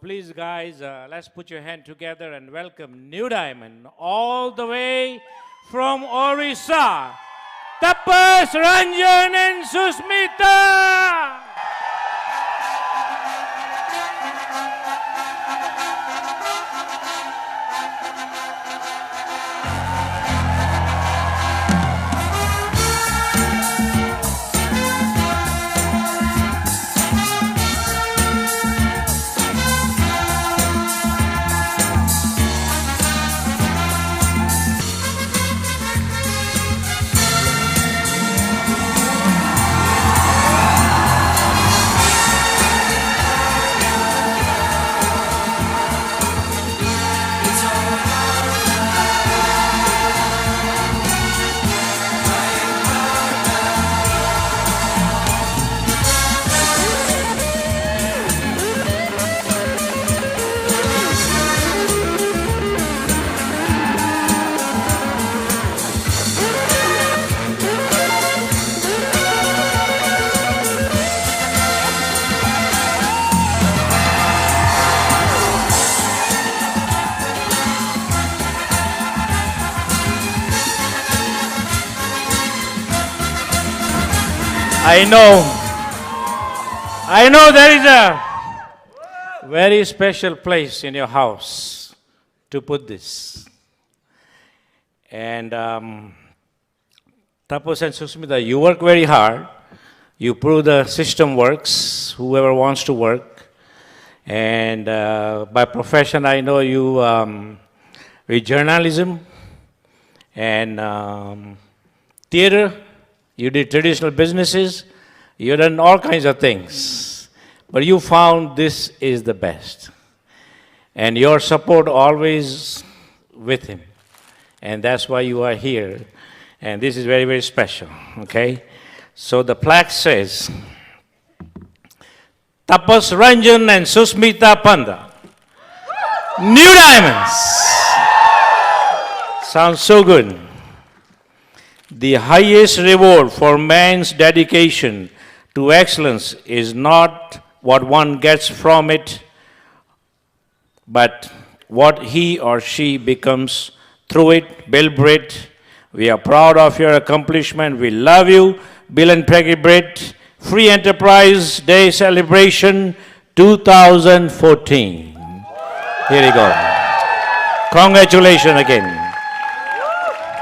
please, guys, let's put your hand together and welcome New Diamond all the way from Orissa, Tapas, Ranjan, and Susmita. I know there is a very special place in your house to put this. And Tapas and Susmita, you work very hard. You prove the system works, whoever wants to work. And by profession, I know you with journalism and theater. You did traditional businesses. You've done all kinds of things. But you found this is the best. And your support always with him. And that's why you are here. And this is very, very special. Okay? So the plaque says, Tapas Ranjan and Susmita Panda. New Diamonds. Sounds so good. The highest reward for man's dedication to excellence is not what one gets from it, but what he or she becomes through it. Bill Britt, we are proud of your accomplishment. We love you. Bill and Peggy Britt, Free Enterprise Day Celebration 2014. Here you go. Congratulations again.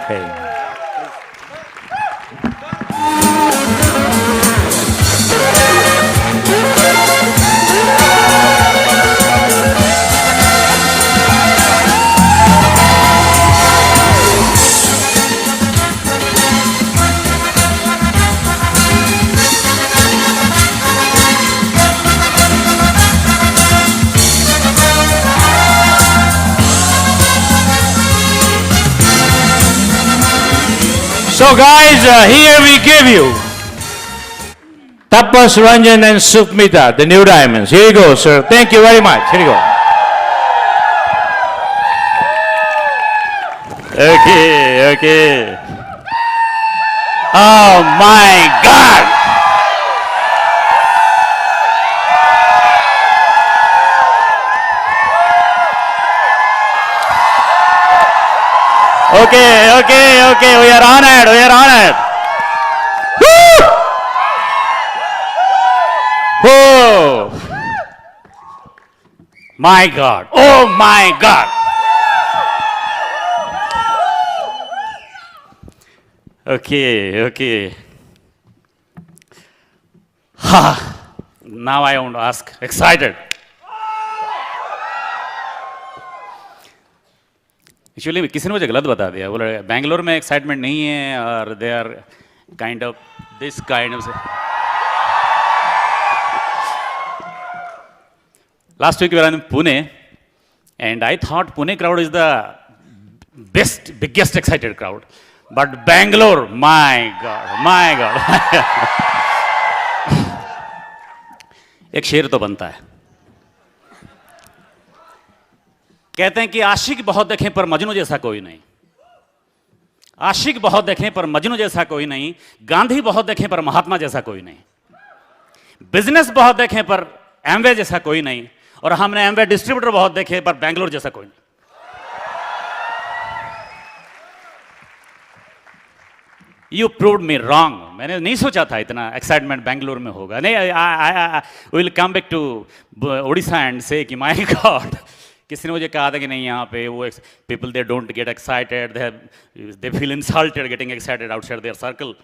Okay. So guys, here we give you Tapas, Ranjan and Susmita, the New Diamonds. Here you go, sir. Thank you very much. Here you go. Okay. Oh my God! Okay. We are honored. Woo! Whoa! My God! Oh my God! Okay. Now I want to ask. Excited. Actually किसी ने मुझे गलत बता दिया, बोले बेंगलोर में excitement नहीं है और they are kind of this kind of. Last week we were in Pune and I thought Pune crowd is the best biggest excited crowd, but Bangalore my god. एक शेर तो बनता है, कहते हैं कि आशिक बहुत देखें पर मजनू जैसा कोई नहीं. आशिक बहुत देखें पर मजनू जैसा कोई नहीं. गांधी बहुत देखें पर महात्मा जैसा कोई नहीं. बिजनेस बहुत देखें पर एमवे जैसा कोई नहीं. और हमने एमवे डिस्ट्रीब्यूटर बहुत देखे, पर बैंगलोर जैसा कोई नहीं। You proved me wrong. मैंने नहीं सोचा था इतना एक्साइटमेंट बैंगलोर में होगा। नहीं, I will come back to Orissa and say कि माय गॉड, किसी ने मुझे कहा था कि नहीं यहाँ पे वो people they don't get excited, they feel insulted getting excited outside their circle,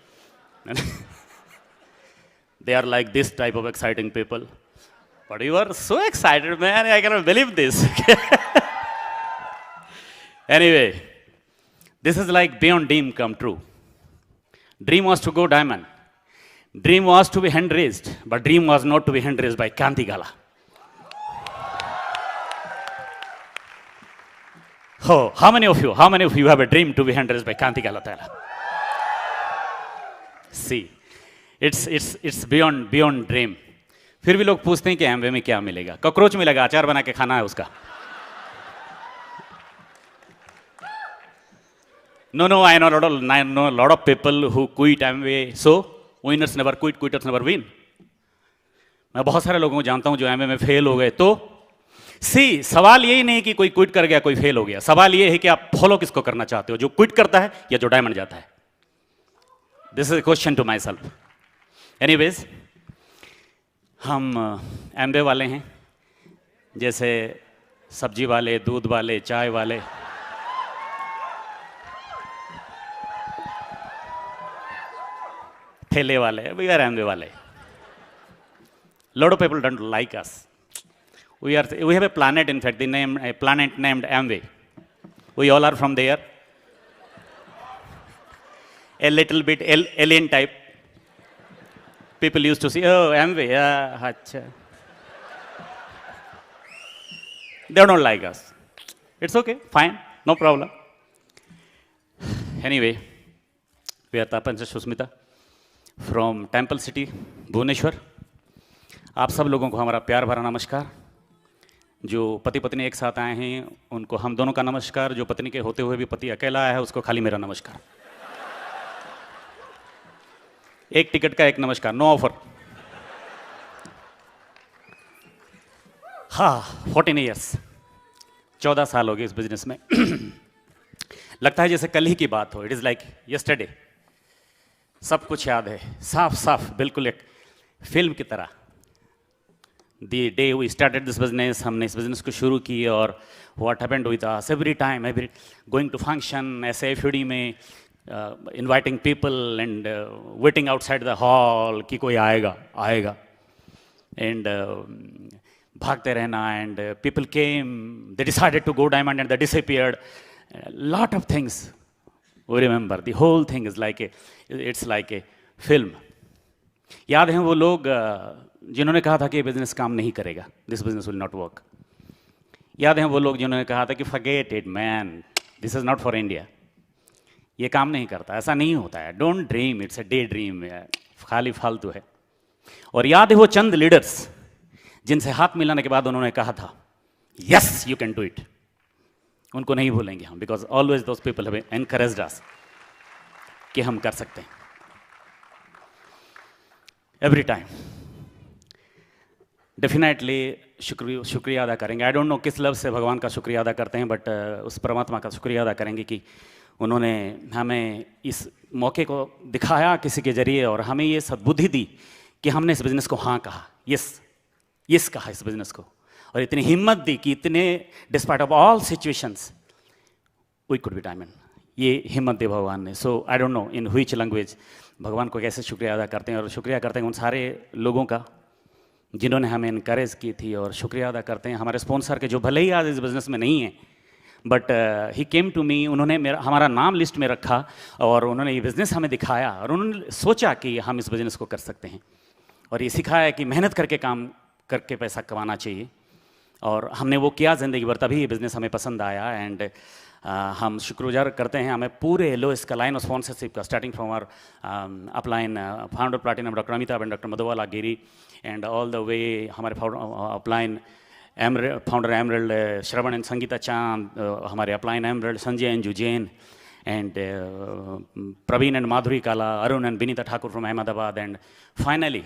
they are like this type of exciting people, but you are so excited, man, I cannot believe this. Anyway, this is like beyond dream come true. Dream was to go diamond, dream was to be hand raised, but dream was not to be hand raised by Kanti Gala. Oh, how many of you have a dream to be hand raised by Kanti Gala Tala? See, it's beyond dream. फिर भी लोग पूछते हैं कि Amway में क्या मिलेगा? Cockroach मिलेगा, अचार बना के खाना है उसका। No, I know a lot of people who quit Amway. So winners never quit, quitters never win. मैं बहुत सारे लोगों को जानता हूं जो एमवे में फेल हो गए। तो सवाल यही नहीं कि कोई क्विट कर गया, कोई फेल हो गया। सवाल ये है कि आप फॉलो किसको करना चाहते हो, जो क्विट करता है या जो डायमंड जाता है। This is a question to my self. Anyways, हम एमवे वाले हैं, जैसे सब्जी वाले, दूध वाले, चाय वाले। ठेले वाले, वी आर एमवे वाले। Lot of people don't like us. We have a planet, in fact, a planet named Amway. We all are from there. A little bit alien type. People used to say, oh, Amway, acha. They don't like us. It's okay, fine, no problem. Anyway, we are Tapan and Susmita from Temple City, Bhubaneswar. आप सब लोगों को हमारा प्यार भरा नमस्कार। जो पति पत्नी एक साथ आए हैं उनको हम दोनों का नमस्कार। जो पत्नी के होते हुए भी पति अकेला आया है उसको खाली मेरा नमस्कार। एक टिकट का एक नमस्कार, नो ऑफर। हाँ, 14 ईयर्स, 14 साल हो गए इस बिजनेस में। लगता है जैसे कल ही की बात हो। It is like yesterday. सब कुछ याद है, साफ साफ, बिल्कुल एक फिल्म की तरह। The day we started this business, हमने इस बिजनेस को शुरू की और what happened with us every time, going to function, ऐसे FUD में inviting people and waiting outside the hall कि कोई आएगा and भागते रहना, and people came, they decided to go diamond and they disappeared. A lot of things we remember. The whole thing is like it's like a film. याद है वो लोग जिन्होंने कहा था कि ये बिजनेस काम नहीं करेगा, this business will not work. याद है वो लोग जिन्होंने कहा था कि forget it man, this is not for India, ये काम नहीं करता, ऐसा नहीं होता है, don't dream, it's a day dream, खाली फालतू है। और याद है वो चंद लीडर्स जिनसे हाथ मिलाने के बाद उन्होंने कहा था yes you can do it. उनको नहीं भूलेंगे हम, because always those people have encouraged us कि हम कर सकते हैं एवरी टाइम। डेफिनेटली शुक्रिया अदा करेंगे। आई डोंट नो किस लफ्ज़ से भगवान का शुक्रिया अदा करते हैं, बट उस परमात्मा का शुक्रिया अदा करेंगे कि उन्होंने हमें इस मौके को दिखाया किसी के जरिए और हमें ये सद्बुद्धि दी कि हमने इस बिज़नेस को हाँ कहा, यस कहा इस बिज़नेस को, और इतनी हिम्मत दी कि इतने despite of all situations we could be diamond. ये हिम्मत दी भगवान ने। So I don't know in which language भगवान को कैसे शुक्रिया अदा करते हैं, और शुक्रिया करते हैं उन सारे लोगों का जिन्होंने हमें इनकरेज की थी, और शुक्रिया अदा करते हैं हमारे स्पॉन्सर के जो भले ही आज इस बिज़नेस में नहीं है, बट ही केम टू मी, उन्होंने हमारा नाम लिस्ट में रखा और उन्होंने ये बिज़नेस हमें दिखाया और उन्होंने सोचा कि हम इस बिज़नेस को कर सकते हैं, और ये सिखाया कि मेहनत करके काम करके पैसा कमाना चाहिए, और हमने वो किया ज़िंदगी भर, तभी ये बिज़नेस हमें पसंद आया। एंड हम शुक्रगुजार करते हैं हमें पूरे लो इसका लाइन ऑफ स्पॉन्सरशिप का, starting from our upline founder platinum doctor Amitabh and doctor Madhubala Giri, and all the way हमारे upline founder emerald Shravan and Sangeeta Chand, हमारे upline emerald Sanjay and Jain, and Praveen and Madhuri Kala, Arun and Vinita Thakur from Ahmedabad, and finally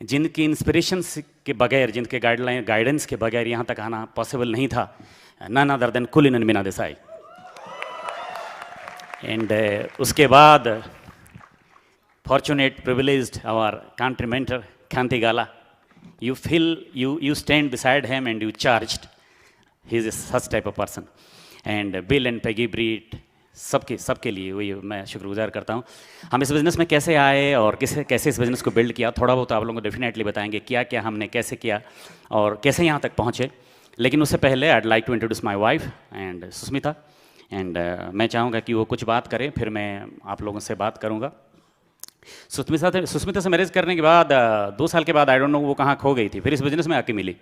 जिनकी इंस्पिरेशन के बगैर, जिनके गाइडेंस के बगैर यहाँ तक आना पॉसिबल नहीं था, नन अदर देन कुलीन मीना देसाई। एंड उसके बाद fortunate, privileged, our country mentor, Khanti Gala. You feel, you stand beside him and you charged. He is such type of person. And Bill and Peggy Breed, सबके लिए वही मैं शुक्रगुजार करता हूँ। हम इस बिज़नेस में कैसे आए और कैसे इस बिज़नेस को बिल्ड किया, थोड़ा बहुत आप लोगों को डेफिनेटली बताएंगे क्या क्या हमने कैसे किया और कैसे यहाँ तक पहुँचे। लेकिन उससे पहले I'd like to introduce my wife and Susmita, and मैं चाहूँगा कि वो कुछ बात करें, फिर मैं आप लोगों से बात करूँगा। सुस्मिता से मैरिज करने के बाद 2 साल के बाद आई डोंट नो वो कहाँ खो गई थी, फिर इस बिजनेस में आके मिली।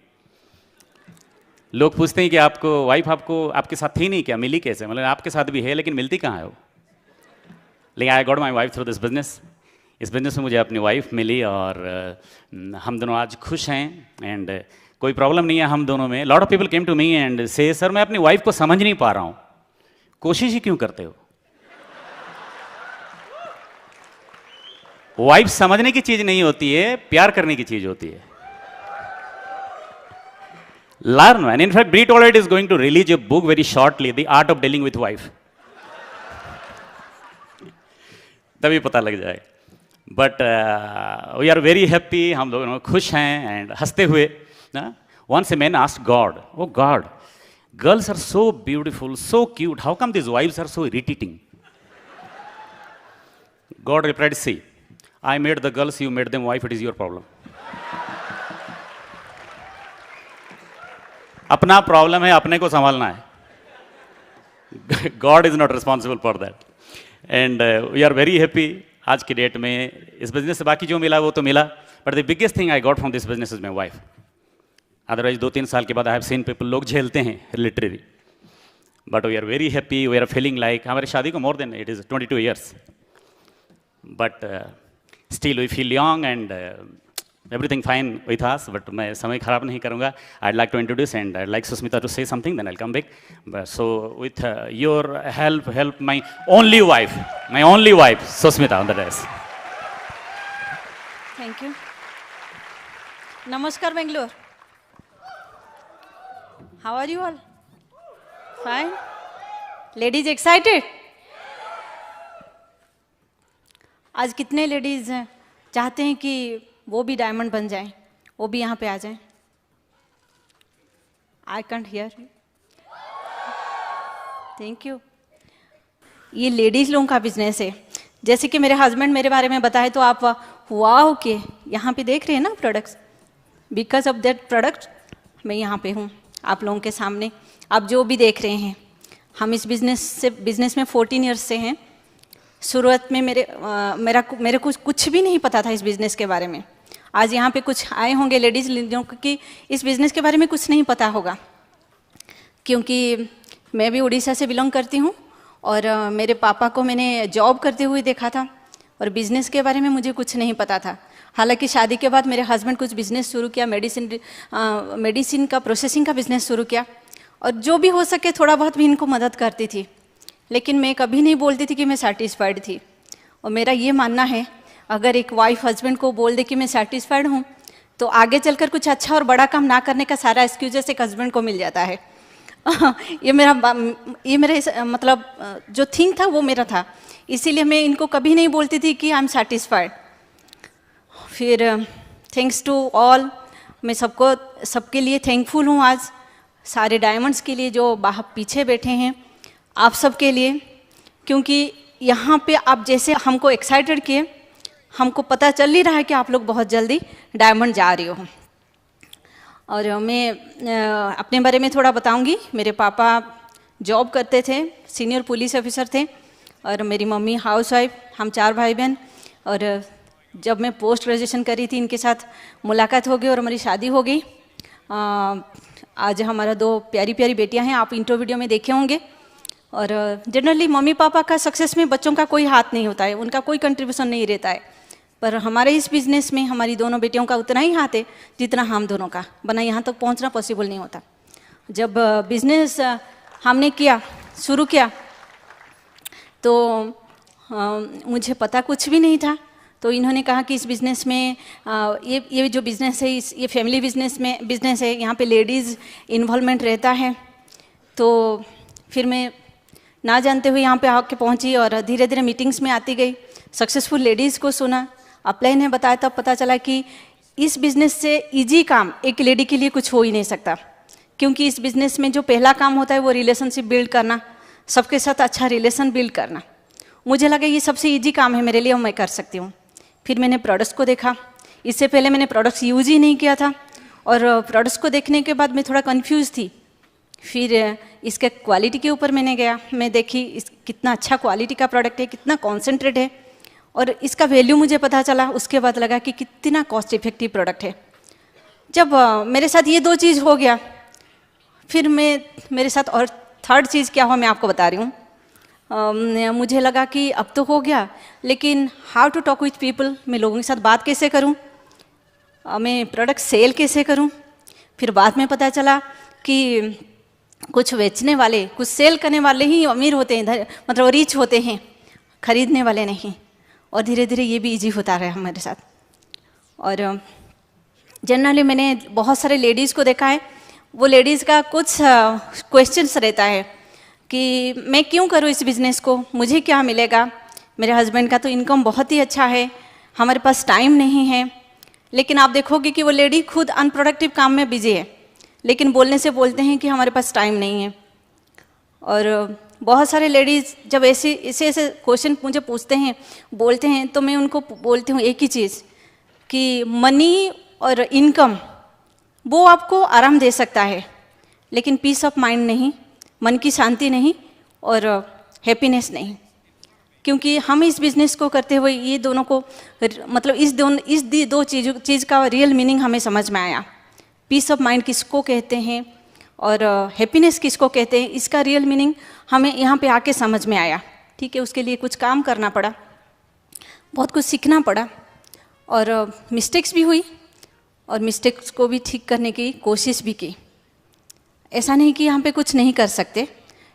लोग पूछते हैं कि आपको वाइफ आपके साथ थी नहीं क्या, मिली कैसे? मतलब आपके साथ भी है लेकिन मिलती कहाँ है वो? लेकिन I got my wife through this business. इस बिजनेस में मुझे अपनी वाइफ मिली और हम दोनों आज खुश हैं एंड कोई प्रॉब्लम नहीं है हम दोनों में। Lot of people came to me and say sir मैं अपनी वाइफ को समझ नहीं पा रहा हूँ, कोशिश ही क्यों करते हो? वाइफ समझने की चीज नहीं होती है, प्यार करने की चीज होती है। Learn man. इनफैक्ट ब्री tolerate is going to release a book very shortly, the art of dealing with wife. तभी पता लग जाए। But we are very happy, हम लोग खुश हैं एंड हंसते हुए। Once a man asked God, oh God, girls are so beautiful, so cute, how come this wifes are so irritating? God replied, see, I made the girls, you made them wife, it is your problem. अपना problem है, अपने को संभालना है। God is not responsible for that. And we are very happy आज की date में इस बिजनेस से बाकी जो मिला वो तो मिला, but the biggest thing I got from this business is my wife. Otherwise 2-3 साल के बाद I have seen people लोग झेलते हैं literally. But we are very happy, we are feeling like हमारी शादी को more than it is 22 years. But still we feel young and everything fine with us. But मैं समय खराब नहीं करूँगा. I'd like to introduce and I'd like Susmita to say something, then I'll come back. So with your help my only wife, Susmita on the desk. Thank you. Namaskar Bangalore. How are you all? Fine. Ladies excited? आज कितने ladies चाहते हैं कि वो भी diamond बन जाएं, वो भी यहाँ पे आ जाएं? I can't hear you. Thank you. ये लेडीज लोगों का बिजनेस है। जैसे कि मेरे हस्बैंड मेरे बारे में बताए तो आप वाओ के यहाँ पे देख रहे हैं ना products. Because of that product मैं यहाँ पे हूँ आप लोगों के सामने। आप जो भी देख रहे हैं, हम इस बिजनेस में 14 ईयर्स से हैं। शुरुआत में मेरे को कुछ भी नहीं पता था इस बिज़नेस के बारे में। आज यहाँ पे कुछ आए होंगे लेडीज़ जो कि इस बिज़नेस के बारे में कुछ नहीं पता होगा, क्योंकि मैं भी उड़ीसा से बिलोंग करती हूँ और मेरे पापा को मैंने जॉब करते हुए देखा था और बिज़नेस के बारे में मुझे कुछ नहीं पता था। हालांकि शादी के बाद मेरे हस्बैंड कुछ बिज़नेस शुरू किया, मेडिसिन का प्रोसेसिंग का बिज़नेस शुरू किया और जो भी हो सके थोड़ा बहुत भी इनको मदद करती थी। लेकिन मैं कभी नहीं बोलती थी कि मैं सेटिस्फाइड थी। और मेरा ये मानना है, अगर एक वाइफ हस्बैंड को बोल दे कि मैं सेटिस्फाइड हूँ तो आगे चलकर कुछ अच्छा और बड़ा काम ना करने का सारा एक्सक्यूजेस एक हस्बैंड को मिल जाता है। ये मेरा मतलब जो थिंक था वो मेरा था, इसीलिए मैं इनको कभी नहीं बोलती थी कि आई एम सेटिस्फाइड। फिर थैंक्स टू ऑल, मैं सबके लिए थैंकफुल हूँ आज, सारे डायमंड्स के लिए जो बाहर पीछे बैठे हैं, आप सबके लिए, क्योंकि यहाँ पे आप जैसे हमको एक्साइटेड किए, हमको पता चल ही रहा है कि आप लोग बहुत जल्दी डायमंड जा रही हो। और मैं अपने बारे में थोड़ा बताऊंगी। मेरे पापा जॉब करते थे, सीनियर पुलिस ऑफिसर थे और मेरी मम्मी हाउसवाइफ। हम 4 भाई बहन। और जब मैं पोस्ट ग्रेजुएशन करी थी इनके साथ मुलाकात हो गई और हमारी शादी हो गई। आज हमारा 2 प्यारी प्यारी बेटियां हैं, आप इंट्रो वीडियो में देखे होंगे। और जनरली मम्मी पापा का सक्सेस में बच्चों का कोई हाथ नहीं होता है, उनका कोई कंट्रीब्यूशन नहीं रहता है, पर हमारे इस बिज़नेस में हमारी दोनों बेटियों का उतना ही हाथ है जितना हम दोनों का, वरना यहाँ तक पहुँचना पॉसिबल नहीं होता। जब बिज़नेस हमने शुरू किया तो मुझे पता कुछ भी नहीं था। तो इन्होंने कहा कि इस बिज़नेस में ये जो बिज़नेस है ये फैमिली बिज़नेस है, यहाँ पे लेडीज़ इन्वॉल्वमेंट रहता है। तो फिर मैं ना जानते हुए यहाँ पे आके पहुँची और धीरे धीरे मीटिंग्स में आती गई, सक्सेसफुल लेडीज़ को सुना, अपलाइन ने बताया, तब पता चला कि इस बिज़नेस से इजी काम एक लेडी के लिए कुछ हो ही नहीं सकता, क्योंकि इस बिज़नेस में जो पहला काम होता है वो रिलेशनशिप बिल्ड करना, सबके साथ अच्छा रिलेशन बिल्ड करना। मुझे लगा ये सबसे इजी काम है मेरे लिए, मैं कर सकती हूँ। फिर मैंने प्रोडक्ट्स को देखा, इससे पहले मैंने प्रोडक्ट्स यूज ही नहीं किया था, और प्रोडक्ट्स को देखने के बाद मैं थोड़ा कंफ्यूज थी। फिर इसके क्वालिटी के ऊपर मैंने गया, मैं देखी कितना अच्छा क्वालिटी का प्रोडक्ट है, कितना कॉन्सेंट्रेट है, और इसका वैल्यू मुझे पता चला। उसके बाद लगा कि कितना कॉस्ट इफेक्टिव प्रोडक्ट है। जब मेरे साथ ये दो चीज़ हो गया, फिर मेरे साथ और थर्ड चीज़ क्या हुआ मैं आपको बता रही हूँ। मुझे लगा कि अब तो हो गया, लेकिन how to talk with people, मैं लोगों के साथ बात कैसे करूँ, मैं प्रोडक्ट सेल कैसे करूँ। फिर बाद में पता चला कि कुछ बेचने वाले, कुछ सेल करने वाले ही अमीर होते हैं, मतलब रिच होते हैं, खरीदने वाले नहीं। और धीरे धीरे ये भी इजी होता रहा हमारे साथ। और जनरली मैंने बहुत सारे लेडीज़ को देखा है, वो लेडीज़ का कुछ क्वेश्चंस रहता है कि मैं क्यों करूँ इस बिज़नेस को, मुझे क्या मिलेगा, मेरे हस्बैंड का तो इनकम बहुत ही अच्छा है, हमारे पास टाइम नहीं है। लेकिन आप देखोगे कि वो लेडी खुद अनप्रोडक्टिव काम में बिजी है, लेकिन बोलने से बोलते हैं कि हमारे पास टाइम नहीं है। और बहुत सारे लेडीज़ जब ऐसे क्वेश्चन मुझे पूछते हैं, बोलते हैं, तो मैं उनको बोलती हूँ एक ही चीज़ कि मनी और इनकम वो आपको आराम दे सकता है, लेकिन पीस ऑफ माइंड नहीं, मन की शांति नहीं, और हैप्पीनेस नहीं। क्योंकि हम इस बिज़नेस को करते हुए ये दोनों को, मतलब इस दो चीज़ का रियल मीनिंग हमें समझ में आया। पीस ऑफ माइंड किसको कहते हैं और हैप्पीनेस किसको कहते हैं, इसका रियल मीनिंग हमें यहाँ पे आके समझ में आया। ठीक है, उसके लिए कुछ काम करना पड़ा, बहुत कुछ सीखना पड़ा, और मिस्टेक्स भी हुई, और मिस्टेक्स को भी ठीक करने की कोशिश भी की। ऐसा नहीं कि यहाँ पे कुछ नहीं कर सकते,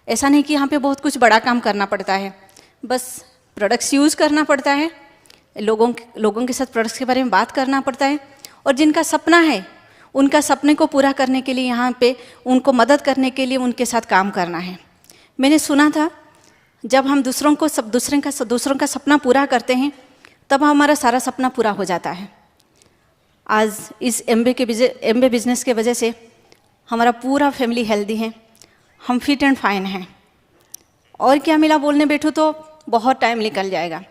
ऐसा नहीं कि यहाँ पे बहुत कुछ बड़ा काम करना पड़ता है, बस प्रोडक्ट्स यूज़ करना पड़ता है, लोगों के साथ प्रोडक्ट्स के बारे में बात करना पड़ता है, और जिनका सपना है उनका सपने को पूरा करने के लिए यहाँ पे उनको मदद करने के लिए उनके साथ काम करना है। मैंने सुना था जब हम दूसरों का सपना पूरा करते हैं तब हमारा सारा सपना पूरा हो जाता है। आज इस एमबे बिजनेस के वजह से हमारा पूरा फैमिली हेल्दी है, हम फिट एंड फाइन हैं। और क्या मिला बोलने बैठूँ तो बहुत टाइम निकल जाएगा।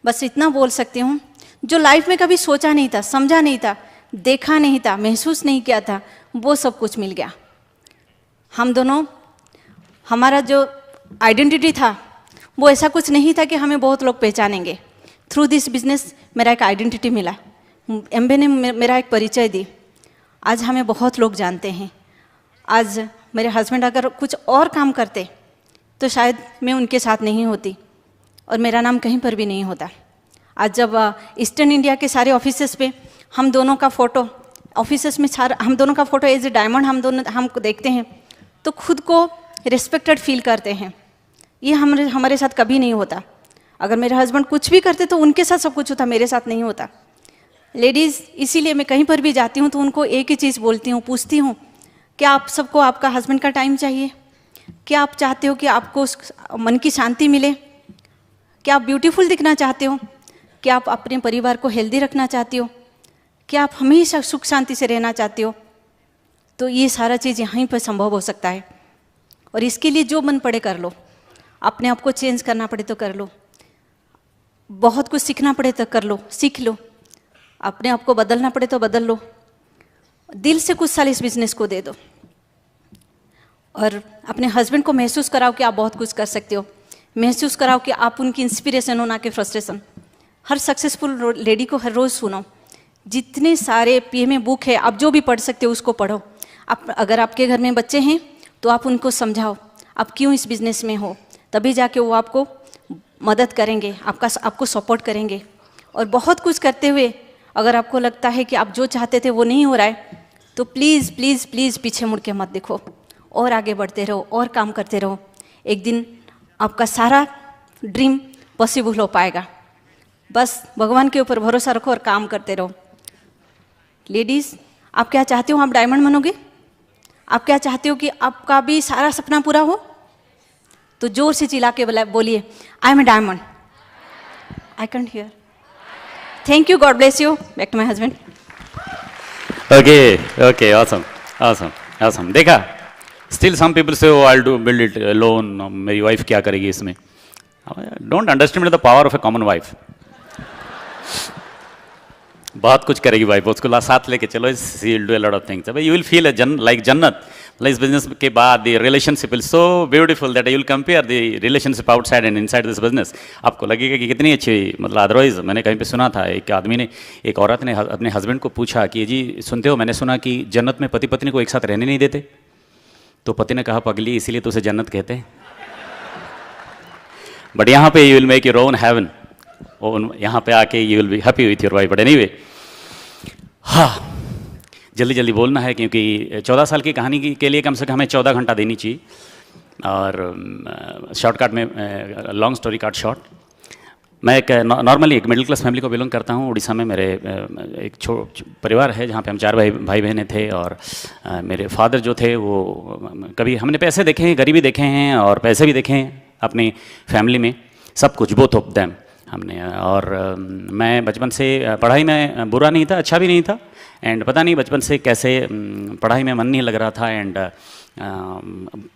बस इतना बोल सकती हूँ, जो लाइफ में कभी सोचा नहीं था, समझा नहीं था, देखा नहीं था, महसूस नहीं किया था, वो सब कुछ मिल गया। हम दोनों, हमारा जो आइडेंटिटी था वो ऐसा कुछ नहीं था कि हमें बहुत लोग पहचानेंगे। थ्रू दिस बिजनेस मेरा एक आइडेंटिटी मिला, एमबे ने मेरा एक परिचय दी। आज हमें बहुत लोग जानते हैं। आज मेरे हस्बैंड अगर कुछ और काम करते तो शायद मैं उनके साथ नहीं होती और मेरा नाम कहीं पर भी नहीं होता। आज जब ईस्टर्न इंडिया के सारे ऑफिसेस पे हम दोनों का फ़ोटो, ऑफिसेस में हम दोनों का फ़ोटो एज ए डायमंड हमको देखते हैं तो खुद को रिस्पेक्टेड फील करते हैं। ये हमारे साथ कभी नहीं होता। अगर मेरे हस्बैंड कुछ भी करते तो उनके साथ सब कुछ होता, मेरे साथ नहीं होता। लेडीज़, इसीलिए मैं कहीं पर भी जाती हूँ तो उनको एक ही चीज़ बोलती हूँ, पूछती हूँ, क्या आप सबको आपका हस्बैंड का टाइम चाहिए? क्या आप चाहते हो कि आपको मन की शांति मिले? क्या आप ब्यूटीफुल दिखना चाहते हो? क्या आप अपने परिवार को हेल्दी रखना चाहते हो? क्या आप हमेशा सुख शांति से रहना चाहते हो? तो ये सारा चीज़ यहीं पर संभव हो सकता है। और इसके लिए जो मन पड़े कर लो, अपने आप को चेंज करना पड़े तो कर लो, बहुत कुछ सीखना पड़े तो कर लो, सीख लो, अपने आप को बदलना पड़े तो बदल लो। दिल से कुछ साल इस बिजनेस को दे दो और अपने हस्बैंड को महसूस कराओ कि आप बहुत कुछ कर सकते हो। महसूस कराओ कि आप उनकी इंस्पिरेशन हो, ना कि फ्रस्ट्रेशन। हर सक्सेसफुल लेडी को हर रोज़ सुनो। जितने सारे पीएमए बुक है, आप जो भी पढ़ सकते हो उसको पढ़ो। अगर आपके घर में बच्चे हैं तो आप उनको समझाओ आप क्यों इस बिज़नेस में हो, तभी जाके वो आपको मदद करेंगे, आपको सपोर्ट करेंगे। और बहुत कुछ करते हुए अगर आपको लगता है कि आप जो चाहते थे वो नहीं हो रहा है तो प्लीज़ प्लीज़ प्लीज़ पीछे मुड़ के मत देखो, और आगे बढ़ते रहो और काम करते रहो। एक दिन आपका सारा ड्रीम पॉसिबल हो पाएगा। बस भगवान के ऊपर भरोसा रखो और काम करते रहो। लेडीज, आप क्या चाहते हो? आप डायमंड बनोगे? आप क्या चाहते हो कि आपका भी सारा सपना पूरा हो? तो जोर से चिल्ला के बोलिए, I am a diamond. I can't hear. Thank you, god bless you. Back to my husband. Okay, awesome. देखा, still some people say I do build it alone, मेरी वाइफ क्या करेगी इसमें। Don't understand the power of a common wife. बहुत कुछ करेगी wife, उसको साथ लेके चलो, she will do a lot of things. You will feel like जन्नत। इस बिजनेस के बाद the relationship will so beautiful that you will compare the relationship outside and inside this business. आपको लगेगा कि कितनी अच्छी, मतलब अदरवाइज मैंने कहीं पे सुना था, एक आदमी ने, एक औरत ने अपने हस्बैंड को पूछा कि जी सुनते हो, मैंने सुना कि जन्नत में पति पत्नी को एक साथ रहने नहीं देते। तो पति ने कहा, पगली, इसीलिए तो उसे जन्नत कहते हैं। बट यहाँ पे you will make your own heaven. यहाँ पे आके you will be happy with your wife. But anyway, हाँ, जल्दी जल्दी बोलना है क्योंकि 14 साल की कहानी के लिए कम से कम हमें 14 घंटा देनी चाहिए। और शॉर्टकट में, लॉन्ग स्टोरी कट शॉर्ट, मैं एक नॉर्मली एक मिडिल क्लास फैमिली को बिलोंग करता हूँ। उड़ीसा में मेरे एक परिवार है जहाँ पे हम 4 भाई बहनें थे। और मेरे फादर जो थे वो, कभी हमने पैसे देखे हैं, गरीबी देखे हैं और पैसे भी देखे हैं अपनी फैमिली में, सब कुछ, बोथ ऑफ देम हमने। और मैं बचपन से पढ़ाई में बुरा नहीं था, अच्छा भी नहीं था। एंड पता नहीं बचपन से कैसे पढ़ाई में मन नहीं लग रहा था। एंड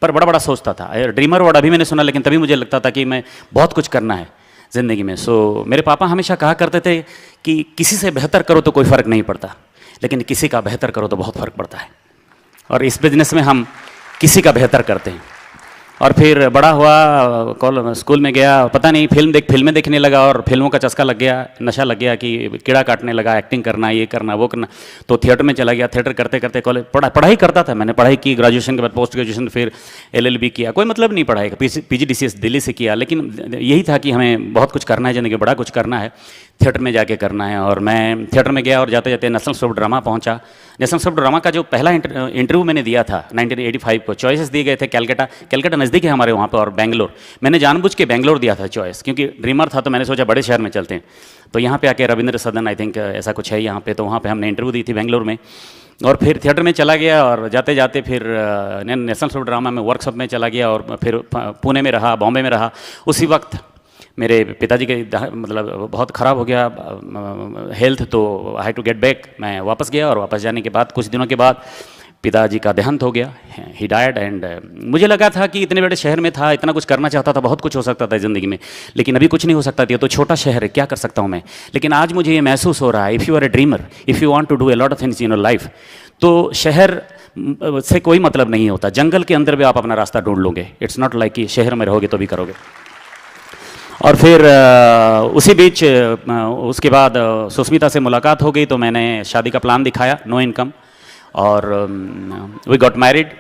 पर बड़ा सोचता था। ड्रीमर वर्ड अभी मैंने सुना, लेकिन तभी मुझे लगता था कि मैं बहुत कुछ करना है ज़िंदगी में। सो मेरे पापा हमेशा कहा करते थे कि किसी से बेहतर करो तो कोई फ़र्क नहीं पड़ता, लेकिन किसी का बेहतर करो तो बहुत फ़र्क पड़ता है। और इस बिज़नेस में हम किसी का बेहतर करते हैं। और फिर बड़ा हुआ, स्कूल में गया, पता नहीं फिल्में देखने लगा और फिल्मों का चस्का लग गया, नशा लग गया कि कीड़ा काटने लगा, एक्टिंग करना, ये करना, वो करना। तो थिएटर में चला गया। थिएटर करते करते कॉलेज पढ़ाई करता था। मैंने पढ़ाई की, ग्रेजुएशन के बाद पोस्ट ग्रेजुएशन, फिर LLB किया। कोई मतलब नहीं पढ़ाई का, PGDCS दिल्ली से किया। लेकिन यही था कि हमें बहुत कुछ करना है ज़िंदगी में, बड़ा कुछ करना है, थिएटर में जाके करना है। और मैं थिएटर में गया और जाते जाते नेशनल स्कूल ऑफ ड्रामा पहुंचा। नेशनल स्कूल ऑफ ड्रामा का जो पहला इंटरव्यू मैंने दिया था 1985 को, चॉइसेस दिए गए थे कैलकाटा नज़दीक है हमारे वहाँ पर, और बेंगलोर। मैंने जानबूझ के बेंगलोर दिया था चॉइस, क्योंकि ड्रीमर था। तो मैंने सोचा बड़े शहर में चलते हैं। तो यहाँ पे आके रविंद्र सदन, आई थिंक ऐसा कुछ है यहाँ पे, तो वहाँ पे हमने इंटरव्यू दी थी बेंगलोर में। और फिर थिएटर में चला गया और जाते जाते फिर नेशनल स्कूल ऑफ ड्रामा में वर्कशॉप में चला गया। और फिर पुणे में रहा, बॉम्बे में रहा। उसी वक्त मेरे पिताजी के मतलब बहुत ख़राब हो गया हेल्थ, तो I had to get back. मैं वापस गया और वापस जाने के बाद कुछ दिनों के बाद पिताजी का देहांत हो गया, ही डायड। एंड मुझे लगा था कि इतने बड़े शहर में था, इतना कुछ करना चाहता था, बहुत कुछ हो सकता था ज़िंदगी में, लेकिन अभी कुछ नहीं हो सकता था। तो छोटा शहर है, क्या कर सकता हूँ मैं। लेकिन आज मुझे ये महसूस हो रहा है, if you are a dreamer, if you want to do a lot of things in your life, तो शहर से कोई मतलब नहीं होता। जंगल के अंदर भी आप अपना रास्ता ढूंढ लोगे। इट्स नॉट लाइक कि शहर में रहोगे तो भी करोगे। और फिर उसी बीच उसके बाद सुष्मिता से मुलाकात हो गई, तो मैंने शादी का प्लान दिखाया, नो इनकम, और वी गॉट मैरिड।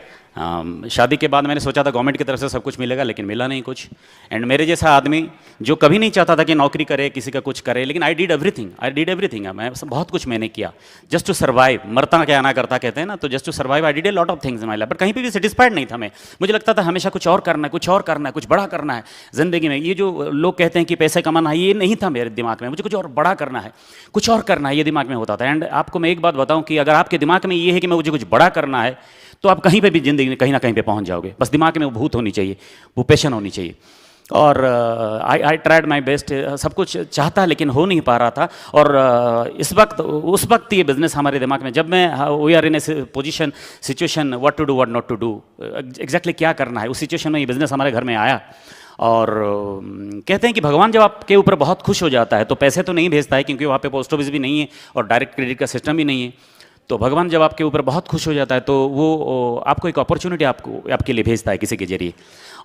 शादी के बाद मैंने सोचा था गवर्नमेंट की तरफ से सब कुछ मिलेगा, लेकिन मिला नहीं कुछ। एंड मेरे जैसा आदमी जो कभी नहीं चाहता था कि नौकरी करे, किसी का कुछ करे, लेकिन आई डिड एवरीथिंग। मैं बहुत कुछ मैंने किया जस्ट टू सर्वाइव। मरता क्या ना करता कहते हैं ना, तो just to survive I did a lot of things in my life. But कहीं पे भी सेटिस्फाइड नहीं था मैं। मुझे लगता था हमेशा कुछ और करना है, कुछ बड़ा करना है ज़िंदगी में। ये जो लोग कहते हैं कि पैसे कमाना है, ये नहीं था मेरे दिमाग में। मुझे कुछ और बड़ा करना है, कुछ और करना है, ये दिमाग में होता था। एंड आपको मैं एक बात बताऊं कि अगर आपके दिमाग में ये है कि मुझे कुछ बड़ा करना है, तो आप कहीं पे भी ज़िंदगी में कहीं ना कहीं पे पहुंच जाओगे। बस दिमाग में वो भूत होनी चाहिए, वो पैशन होनी चाहिए। और आई ट्राइड माई बेस्ट, सब कुछ चाहता लेकिन हो नहीं पा रहा था। और उस वक्त ये बिज़नेस हमारे दिमाग में, जब मैं we are in a situation what to do what not to do, exactly क्या करना है, उस सिचुएशन में ये बिज़नेस हमारे घर में आया। और कहते हैं कि भगवान जब आपके ऊपर बहुत खुश हो जाता है तो पैसे तो नहीं भेजता है, क्योंकि वहाँ पे पोस्ट ऑफिस भी नहीं है और डायरेक्ट क्रेडिट का सिस्टम भी नहीं है। तो भगवान जब आपके ऊपर बहुत खुश हो जाता है तो वो आपको एक अपॉर्चुनिटी आपके लिए भेजता है किसी के जरिए।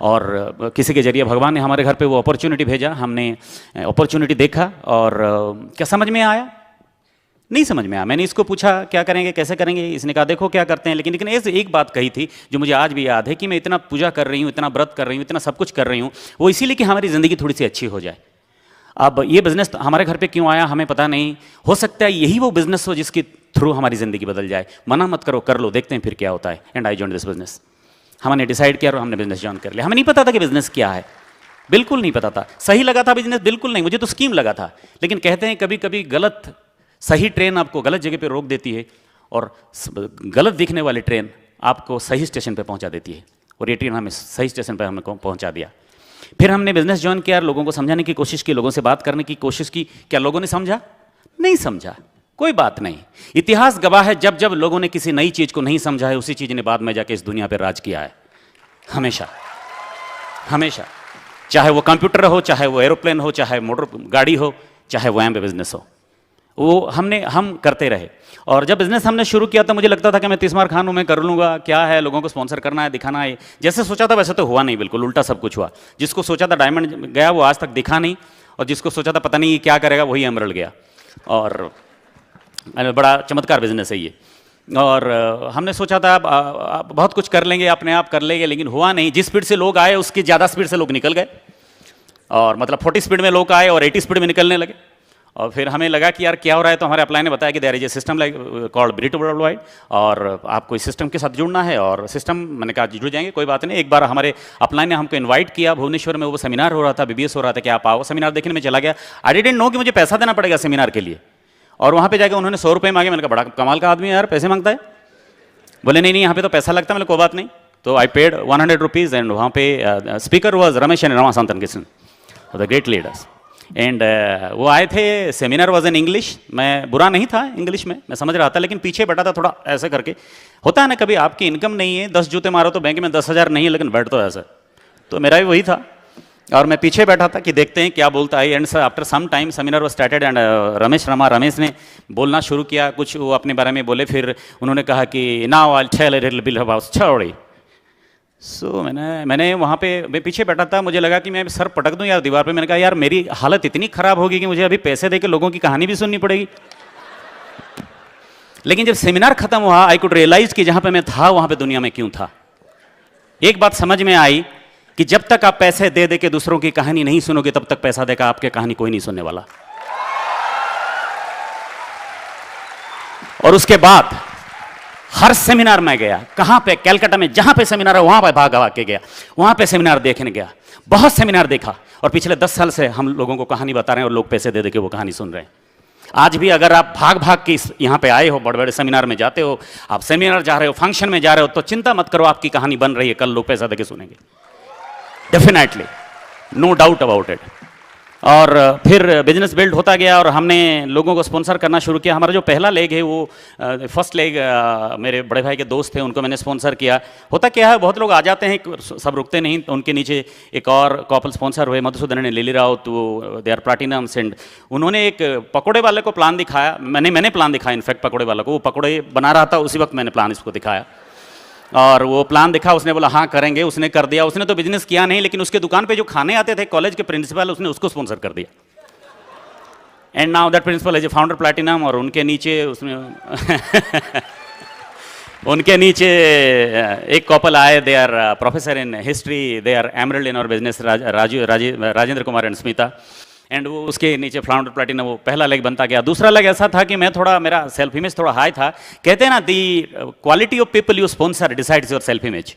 और किसी के जरिए भगवान ने हमारे घर पे वो अपॉर्चुनिटी भेजा। हमने अपॉर्चुनिटी देखा और क्या समझ में आया, नहीं समझ में आया। मैंने इसको पूछा क्या करेंगे, कैसे करेंगे, इसने कहा देखो क्या करते हैं। लेकिन ऐसे एक बात कही थी जो मुझे आज भी याद है कि मैं इतना पूजा कर रही हूँ, इतना व्रत कर रही हूँ, इतना सब कुछ कर रही हूँ, वो इसीलिए कि हमारी ज़िंदगी थोड़ी सी अच्छी हो जाए। अब ये बिज़नेस हमारे घर पे क्यों आया हमें पता नहीं, हो सकता है यही वो बिज़नेस हो जिसके थ्रू हमारी ज़िंदगी बदल जाए। मना मत करो, कर लो, देखते हैं फिर क्या होता है। And I join this business. हमने डिसाइड किया और हमने बिज़नेस ज्वाइन कर लिया। हमें नहीं पता था कि बिज़नेस क्या है, बिल्कुल नहीं पता था। सही लगा था बिजनेस, बिल्कुल नहीं, मुझे तो स्कीम लगा था। लेकिन कहते हैं कभी कभी गलत, सही ट्रेन आपको गलत जगह पे रोक देती है और गलत दिखने वाली ट्रेन आपको सही स्टेशन पे पहुंचा देती है। और ये ट्रेन हमें सही स्टेशन पे हमको पहुंचा दिया। फिर हमने बिजनेस ज्वाइन किया, लोगों को समझाने की कोशिश की, लोगों से बात करने की कोशिश की। क्या लोगों ने समझा? नहीं समझा, कोई बात नहीं। इतिहास गवाह है, जब जब लोगों ने किसी नई चीज को नहीं समझा है, उसी चीज ने बाद में जाके इस दुनिया पर राज किया है। हमेशा हमेशा, चाहे वो कंप्यूटर हो, चाहे वो एरोप्लेन हो, चाहे मोटर गाड़ी हो, चाहे वो एम बिजनेस हो, वो हम करते रहे। और जब बिजनेस हमने शुरू किया तो मुझे लगता था कि मैं 30 मार खान हूं, मैं कर लूंगा, क्या है, लोगों को स्पॉन्सर करना है, दिखाना है। जैसे सोचा था वैसे तो हुआ नहीं, बिल्कुल उल्टा सब कुछ हुआ। जिसको सोचा था डायमंड गया, वो आज तक दिखा नहीं, और जिसको सोचा था पता नहीं क्या करेगा, वही एमरल्ड गया। और बड़ा चमत्कार बिजनेस है ये। और हमने सोचा था आप बहुत कुछ कर लेंगे, अपने आप कर लेंगे, लेकिन हुआ नहीं। जिस स्पीड से लोग आए उसकी ज़्यादा स्पीड से लोग निकल गए, और मतलब 40 स्पीड में लोग आए और 80 स्पीड में निकलने लगे। और फिर हमें लगा कि यार क्या हो रहा है, तो हमारे अपलाइन ने बताया कि there is a system like called Britt world wide, और आपको इस सिस्टम के साथ जुड़ना है। और सिस्टम, मैंने कहा जुड़ जाएंगे, कोई बात नहीं। एक बार हमारे अपलाइन ने हमको इन्वाइट किया, भुवनेश्वर में वो सेमिनार हो रहा था, बीबीएस हो रहा था, कि आप आओ। सेमिनार देखने में चला गया। आई डिडंट नो कि मुझे पैसा देना पड़ेगा सेमिनार के लिए। और वहाँ पे जाके उन्होंने 100 रुपये मांगे। मैंने कहा बड़ा कमाल का आदमी है यार, पैसे मांगता है। बोले नहीं यहाँ पे तो पैसा लगता है। मैंने कोई बात नहीं। तो आई पेड 100 रुपीज़, एंड वहाँ पे speaker was Ramesh and Ramakanthan Krishna, the great leaders. And वो आए थे। Seminar was in English. मैं बुरा नहीं था इंग्लिश में, मैं समझ रहा था, लेकिन पीछे बैठा था थोड़ा ऐसे करके। होता है ना, कभी आपकी इनकम नहीं है, 10 जूते मारो तो बैंक में 10,000 नहीं है, लेकिन बैठ तो ऐसा। तो मेरा भी वही था, और मैं पीछे बैठा था कि देखते हैं क्या बोलता है। And after some time seminar was started, and Ramesh ने बोलना शुरू किया। कुछ वो अपने बारे में बोले। फिर उन्होंने कहा कि now I will tell a little bit about story. So मैंने वहाँ पे, मैं पीछे बैठा था, मुझे लगा कि मैं सर पटक दूं यार दीवार पे। मैंने कहा यार मेरी हालत इतनी खराब होगी कि मुझे अभी पैसे दे के लोगों की कहानी भी सुननी पड़ेगी। लेकिन जब सेमिनार खत्म हुआ, आई कुड रियलाइज कि जहाँ पे मैं था वहाँ पे दुनिया में क्यों था। एक बात समझ में आई कि जब तक आप पैसे दे दे के दूसरों की कहानी नहीं सुनोगे, तब तक पैसा देकर आपके कहानी कोई नहीं सुनने वाला। और उसके बाद हर सेमिनार में गया, कहां पे, कलकत्ता में जहां पे सेमिनार है वहां पे भाग के गया, वहां पे सेमिनार देखने गया, बहुत सेमिनार देखा। और पिछले 10 साल से हम लोगों को कहानी बता रहे हैं और लोग पैसे दे दे के वो कहानी सुन रहे हैं। आज भी अगर आप भाग भाग के यहाँ पे आए हो, बड़े बड़े सेमिनार में जाते हो, आप सेमिनार जा रहे हो, फंक्शन में जा रहे हो, तो चिंता मत करो, आपकी कहानी बन रही है, कल लोग पैसा देके सुनेंगे, definitely, no doubt about it. और फिर बिजनेस बिल्ड होता गया, और हमने लोगों को स्पॉन्सर करना शुरू किया। हमारा जो पहला लेग है वो फर्स्ट लेग मेरे बड़े भाई के दोस्त थे, उनको मैंने स्पॉन्सर किया। होता क्या है, बहुत लोग आ जाते हैं, सब रुकते नहीं, तो उनके नीचे एक और कपल स्पॉन्सर हुए, मधुसूदन लिली राव, तो दे आर प्लैटिनम्स। एंड उन्होंने एक पकौड़े वाले को प्लान दिखाया, मैंने प्लान दिखाया इनफैक्ट पकौड़े वाले को। वो पकौड़े बना रहा था, उसी वक्त मैंने प्लान इसको दिखाया, और वो प्लान दिखा, उसने बोला हाँ करेंगे, उसने कर दिया। उसने तो बिजनेस किया नहीं, लेकिन उसके दुकान पे जो खाने आते थे कॉलेज के प्रिंसिपल, उसने उसको स्पॉन्सर कर दिया। And now that principal is a founder platinum. और उनके नीचे उसमें उनके नीचे एक कपल आए, they are professor in history, they are emerald in और business, Rajendra Kumar and Smita. And वो उसके नीचे फाउंडर प्लैटिनम, वो पहला लेग बनता गया। दूसरा लेग ऐसा था कि मैं थोड़ा, मेरा सेल्फ इमेज थोड़ा हाई था। कहते हैं ना, the quality of people you sponsor decides your self image.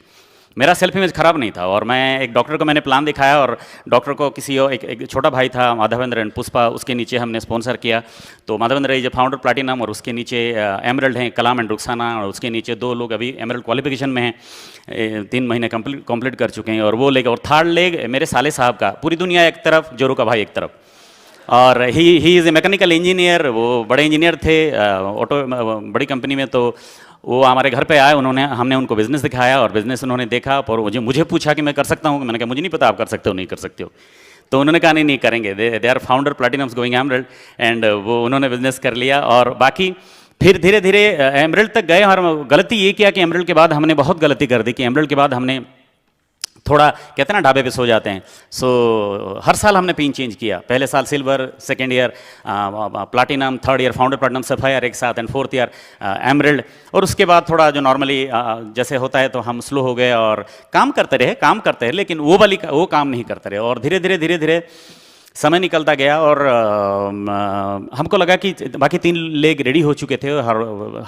मेरा सेल्फ इमेज खराब नहीं था, और मैं एक डॉक्टर को मैंने प्लान दिखाया, और डॉक्टर को किसी और एक छोटा भाई था माधवेंद्र एंड पुष्पा, उसके नीचे हमने स्पॉन्सर किया। तो माधवेंद्र इज फाउंडर प्लैटिनम, और उसके नीचे एमरल्ड हैं कलाम एंड रुखसाना, और उसके नीचे 2 लोग अभी एमरल्ड क्वालिफिकेशन में हैं, 3 महीने कंप्लीट कर चुके हैं। और वो लेग, और थर्ड लेग मेरे साले साहब का, पूरी दुनिया एक तरफ, जोरू का भाई एक तरफ। और he is a mechanical engineer, वो बड़े इंजीनियर थे ऑटो बड़ी कंपनी में। तो वो हमारे घर पे आए, हमने उनको बिजनेस दिखाया, और बिजनेस उन्होंने देखा, और मुझे पूछा कि मैं कर सकता हूँ। मैंने कहा मुझे नहीं पता आप कर सकते हो नहीं कर सकते हो। तो उन्होंने कहा नहीं करेंगे, they are founder platinums going emerald. And वो उन्होंने बिजनेस कर लिया, और बाकी फिर धीरे धीरे एमरल्ड तक गए। और गलती ये किया कि एमरल्ड के बाद हमने बहुत गलती कर दी कि एमरल्ड के बाद हमने थोड़ा, कहते हैं ना ढाबे पे सो जाते हैं, सो हर साल हमने पिन चेंज किया। पहले साल silver, second year platinum, third year founder platinum sapphire एक साथ, एंड फोर्थ ईयर एमरल्ड। और उसके बाद थोड़ा जो नॉर्मली जैसे होता है, तो हम स्लो हो गए और काम करते रहे, लेकिन वो काम नहीं करते रहे। और धीरे धीरे समय निकलता गया, और हमको लगा कि बाकी 3 लेग रेडी हो चुके थे।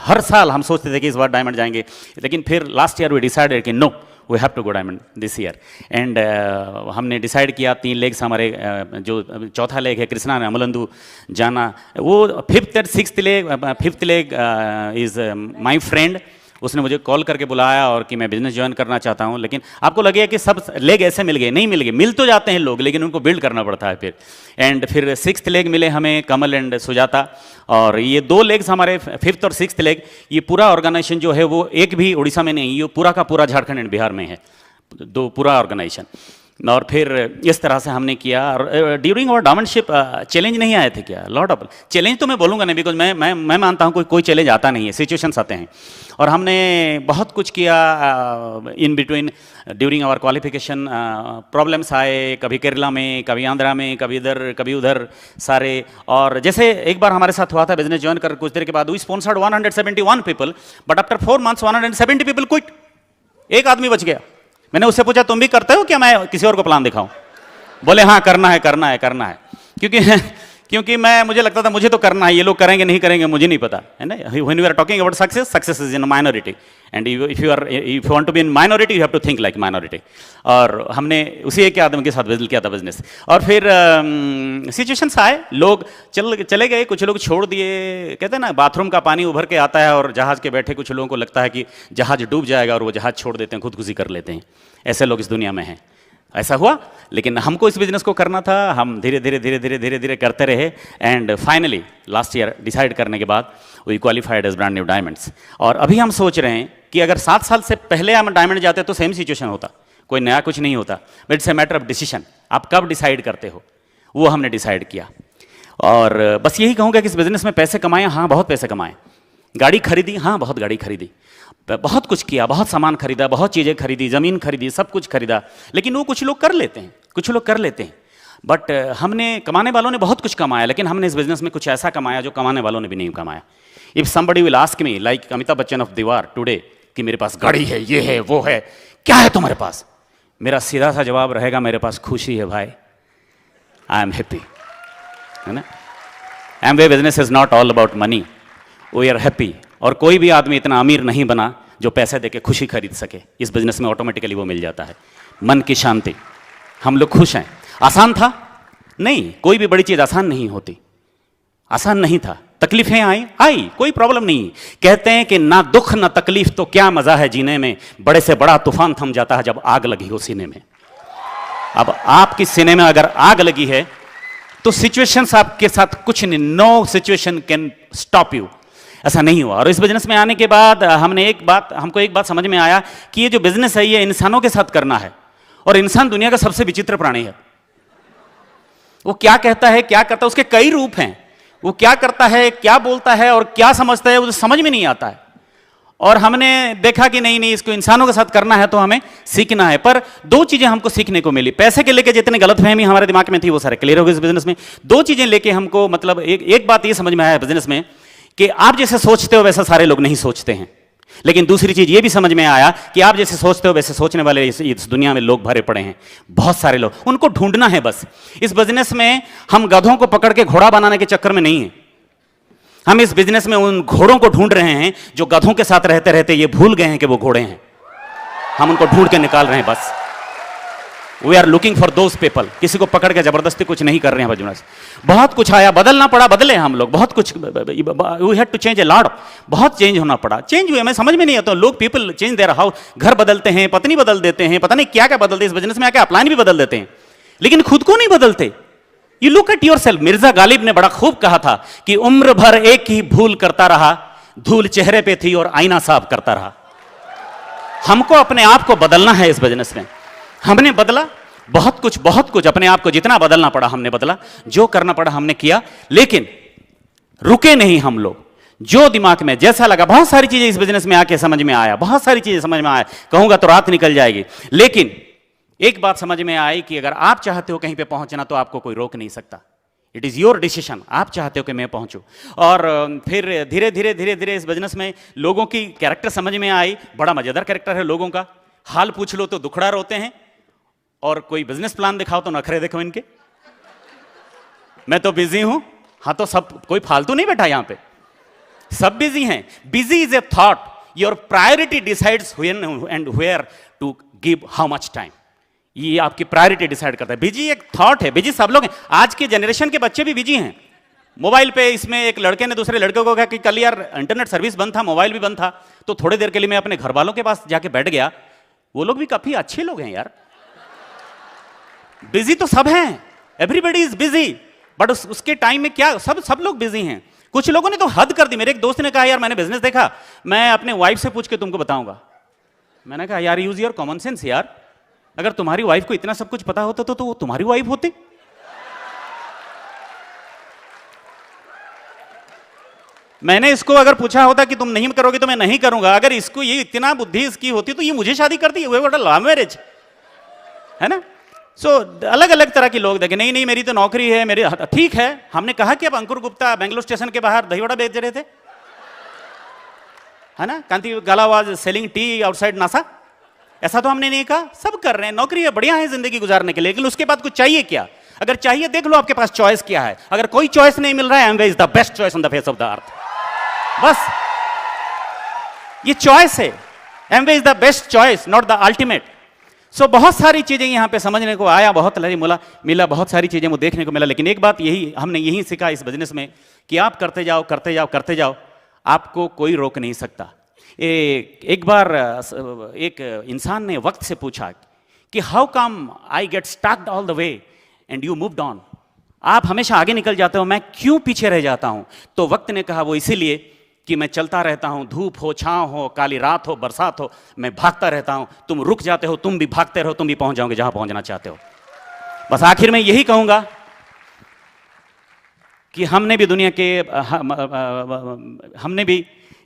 हर साल हम सोचते थे कि इस बार डायमंड जाएंगे, लेकिन फिर लास्ट ईयर वी डिसाइडेड कि no, we have to go diamond this year. And हमने डिसाइड किया 3 लेग्स हमारे जो चौथा लेग है कृष्णा ने अमलंदू जाना, वो fifth leg is my friend, उसने मुझे कॉल करके बुलाया और कि मैं बिजनेस ज्वाइन करना चाहता हूं। लेकिन आपको लगेगा कि सब लेग ऐसे मिल गए, नहीं मिल गए, मिल तो जाते हैं लोग लेकिन उनको बिल्ड करना पड़ता है फिर। एंड फिर 6th लेग मिले हमें कमल एंड सुजाता, और ये 2 लेग्स हमारे 5th और 6th लेग, ये पूरा ऑर्गेनाइजेशन जो है वो एक भी उड़ीसा में नहीं, ये पूरा का पूरा झारखंड एंड बिहार में है, पूरा ऑर्गेनाइजेशन। और फिर इस तरह से हमने किया। और ड्यूरिंग आवर डायमंडशिप चैलेंज नहीं आए थे क्या? लॉट ऑफ चैलेंज तो मैं बोलूँगा नहीं, बिकॉज मैं मानता हूँ कोई चैलेंज आता नहीं है, सिचुएशंस आते हैं। और हमने बहुत कुछ किया in between during our qualification. Problems आए, कभी केरला में, कभी आंध्रा में, कभी इधर कभी उधर सारे। और जैसे एक बार हमारे साथ हुआ था बिजनेस ज्वाइन कर कुछ देर के बाद, we sponsored 171 people, but after 4 months 170 people quit. एक आदमी बच गया। मैंने उससे पूछा तुम भी करते हो क्या, मैं किसी और को प्लान दिखाऊं? बोले हाँ करना है। क्योंकि मुझे लगता था मुझे तो करना है, ये लोग करेंगे नहीं करेंगे मुझे नहीं पता, है ना। When we are talking about success is in minority, and if you want to be in minority you have to think like minority. और हमने उसी एक आदमी के साथ बिल्ड किया था बिजनेस। और फिर सिचुएशंस आए, लोग चले गए, कुछ लोग छोड़ दिए। कहते हैं ना बाथरूम का पानी उभर के आता है और जहाज के बैठे कुछ लोगों को लगता है कि जहाज डूब जाएगा और वो जहाज छोड़ देते हैं, खुदकुशी कर लेते हैं। ऐसे लोग इस दुनिया में हैं। ऐसा हुआ, लेकिन हमको इस बिजनेस को करना था। हम धीरे धीरे करते रहे, and finally last year decide करने के बाद we qualified as brand new diamonds. और अभी हम सोच रहे हैं कि अगर 7 साल से पहले हम डायमंड जाते तो सेम सिचुएशन होता, कोई नया कुछ नहीं होता। But it's a matter of decision, आप कब डिसाइड करते हो, वो हमने डिसाइड किया। और बस यही कहूँगा कि इस बिजनेस में पैसे कमाए, हाँ बहुत पैसे कमाए। गाड़ी खरीदी, हाँ बहुत गाड़ी खरीदी, बहुत कुछ किया, बहुत सामान खरीदा, बहुत चीज़ें खरीदी, ज़मीन खरीदी, सब कुछ खरीदा। लेकिन वो कुछ लोग कर लेते हैं, बट हमने, कमाने वालों ने बहुत कुछ कमाया, लेकिन हमने इस बिजनेस में कुछ ऐसा कमाया जो कमाने वालों ने भी नहीं कमाया। If somebody will ask me like Amitabh Bachchan of दीवार टुडे कि मेरे पास गाड़ी है, ये है, वो है, क्या है तुम्हारे पास? मेरा सीधा सा जवाब रहेगा मेरे पास खुशी है भाई, आई एम हैप्पी, है ना। Amway business is not all about money, we are happy. और कोई भी आदमी इतना अमीर नहीं बना जो पैसे देके खुशी खरीद सके। इस बिजनेस में ऑटोमेटिकली वो मिल जाता है, मन की शांति। हम लोग खुश हैं। आसान था? नहीं, कोई भी बड़ी चीज आसान नहीं होती, आसान नहीं था। तकलीफें आई, कोई प्रॉब्लम नहीं। कहते हैं कि ना दुख ना तकलीफ तो क्या मजा है जीने में, बड़े से बड़ा तूफान थम जाता है जब आग लगी हो सीने में। अब आपकी सीने में अगर आग लगी है तो सिचुएशंस आपके साथ कुछ नहीं, know situation can stop you. ऐसा नहीं हुआ। और इस बिजनेस में आने के बाद हमको एक बात समझ में आया कि ये जो बिजनेस है ये इंसानों के साथ करना है, और इंसान दुनिया का सबसे विचित्र प्राणी है। वो क्या कहता है, क्या करता है, उसके कई रूप हैं। वो क्या करता है, क्या बोलता है और क्या समझता है, वो समझ में नहीं आता है। और हमने देखा कि नहीं, इसको इंसानों के साथ करना है तो हमें सीखना है। पर 2 चीजें हमको सीखने को मिली। पैसे के लेके जितने गलतफहमी हमारे दिमाग में थी वो सारे क्लियर हो गए इस बिजनेस में। 2 चीजें लेके हमको, मतलब एक बात ये समझ में आया बिजनेस में कि आप जैसे सोचते हो वैसा सारे लोग नहीं सोचते हैं। लेकिन दूसरी चीज ये भी समझ में आया कि आप जैसे सोचते हो वैसे सोचने वाले इस दुनिया में लोग भरे पड़े हैं, बहुत सारे लोग, उनको ढूंढना है बस। इस बिजनेस में हम गधों को पकड़ के घोड़ा बनाने के चक्कर में नहीं है। हम इस बिजनेस में उन घोड़ों को ढूंढ रहे हैं जो गधों के साथ रहते रहते ये भूल गए हैं कि वो घोड़े हैं। हम उनको ढूंढ के निकाल रहे हैं बस। We are looking for those people. किसी को पकड़ के जबरदस्ती कुछ नहीं कर रहे हैं बिजनेस। बहुत कुछ आया, बदलना पड़ा, बदले हम लोग बहुत कुछ। We had to change a lot, बहुत चेंज होना पड़ा। चेंज हुए, हमें समझ में नहीं आता। लोग पीपल चेंज देयर हाउस, घर बदलते हैं, पत्नी बदल देते हैं, पता नहीं क्या क्या बदलते हैं। इस बिजनेस में आके अपलाइन भी बदल देते हैं, लेकिन खुद को नहीं बदलते। You look at your self. Mirza Ghalib ने बड़ा खूब कहा था कि उम्र भर एक ही भूल करता रहा, धूल चेहरे पे थी और आईना साफ करता रहा। हमको अपने आप को बदलना है इस बिजनेस में। हमने बदला बहुत कुछ अपने आप को जितना बदलना पड़ा हमने बदला, जो करना पड़ा हमने किया, लेकिन रुके नहीं हम लोग। जो दिमाग में जैसा लगा, बहुत सारी चीजें इस बिजनेस में आके समझ में आया, बहुत सारी चीजें समझ में आया, कहूंगा तो रात निकल जाएगी। लेकिन एक बात समझ में आई कि अगर आप चाहते हो कहीं पे पहुंचना तो आपको कोई रोक नहीं सकता। इट इज योर डिसीजन, आप चाहते हो कि मैं पहुंचूं। और फिर धीरे धीरे इस बिजनेस में लोगों की कैरेक्टर समझ में आई। बड़ा मजेदार कैरेक्टर है लोगों का। हाल पूछ लो तो दुखड़ा रोते हैं, और कोई बिजनेस प्लान दिखाओ तो नखरे देखो इनके। मैं तो बिजी हूं, हाँ तो सब, कोई फालतू नहीं बैठा यहां पे, सब बिजी हैं। Busy is a thought, your priority decides when and where to give how much time. ये आपकी प्रायोरिटी डिसाइड करता है। बिजी एक थॉट है, बिजी सब लोग हैं। आज के जनरेशन के बच्चे भी बिजी हैं मोबाइल पे। इसमें एक लड़के ने दूसरे लड़के को कहा कि कल यार इंटरनेट सर्विस बंद था, मोबाइल भी बंद था, तो थोड़ी देर के लिए मैं अपने घर वालों के पास जाके बैठ गया। वो लोग भी काफी अच्छे लोग हैं यार। बिजी तो सब हैं, एवरीबडी इज बिजी, बट उसके टाइम में क्या सब लोग बिजी हैं। कुछ लोगों ने तो हद कर दी। मेरे एक दोस्त ने कहा यार मैंने बिजनेस देखा, मैं अपने वाइफ से पूछ के तुमको बताऊंगा। मैंने कहा यार यूज योर कॉमन सेंस यार, अगर तुम्हारी वाइफ को इतना सब कुछ पता होता तो वो तुम्हारी वाइफ होती। मैंने इसको अगर पूछा होता कि तुम नहीं करोगे तो मैं नहीं करूंगा, अगर इसको ये इतना बुद्धि इसकी होती तो ये मुझे शादी करती। लव मैरिज है ना। सो अलग अलग तरह के लोग देखे, नहीं नहीं मेरी तो नौकरी है, मेरे ठीक है। हमने कहा कि अब अंकुर गुप्ता बेंगलोर स्टेशन के बाहर दही वड़ा बेच रहे थे, है ना। Kanti Gala was selling tea outside NASA, ऐसा तो हमने नहीं कहा। सब कर रहे हैं, नौकरी है, बढ़िया है जिंदगी गुजारने के लिए। लेकिन उसके बाद कुछ चाहिए क्या? अगर चाहिए देख लो आपके पास चॉइस क्या है। अगर कोई चॉइस नहीं मिल रहा है, Amway is the best choice on the face of the earth. बस ये चॉइस है, Amway is the best choice, not the ultimate. So बहुत सारी चीजें यहां पे समझने को आया, बहुत मिला, बहुत सारी चीजें वो देखने को मिला। लेकिन एक बात हमने यही सीखा इस बिजनेस में कि आप करते जाओ करते जाओ करते जाओ, आपको कोई रोक नहीं सकता। एक बार एक इंसान ने वक्त से पूछा कि how come I get स्टक्ड all the way and you moved on. आप हमेशा आगे निकल जाते हो, मैं क्यों पीछे रह जाता हूं? तो वक्त ने कहा वो इसीलिए कि मैं चलता रहता हूं, धूप हो, छांव हो, काली रात हो, बरसात हो, मैं भागता रहता हूं। तुम रुक जाते हो, तुम भी भागते रहो, तुम भी पहुंच जाओगे जहां पहुंचना चाहते हो। बस आखिर में यही कहूंगा कि हमने भी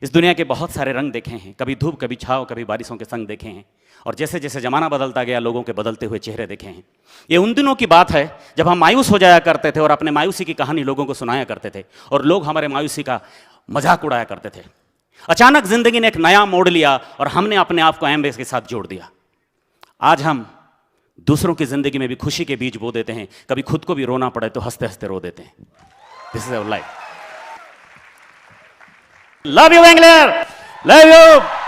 इस दुनिया के बहुत सारे रंग देखे हैं, कभी धूप, कभी छाव, कभी बारिशों के संग देखे हैं, और जैसे जैसे जमाना बदलता गया लोगों के बदलते हुए चेहरे देखे हैं। ये उन दिनों की बात है जब हम मायूस हो जाया करते थे और अपने मायूसी की कहानी लोगों को सुनाया करते थे, और लोग हमारे मायूसी का मजाक उड़ाया करते थे। अचानक जिंदगी ने एक नया मोड़ लिया और हमने अपने आप को एमवे के साथ जोड़ दिया। आज हम दूसरों की जिंदगी में भी खुशी के बीज बो देते हैं, कभी खुद को भी रोना पड़े तो हंसते हंसते रो देते हैं। This is our life. Love you Bangalore, love you.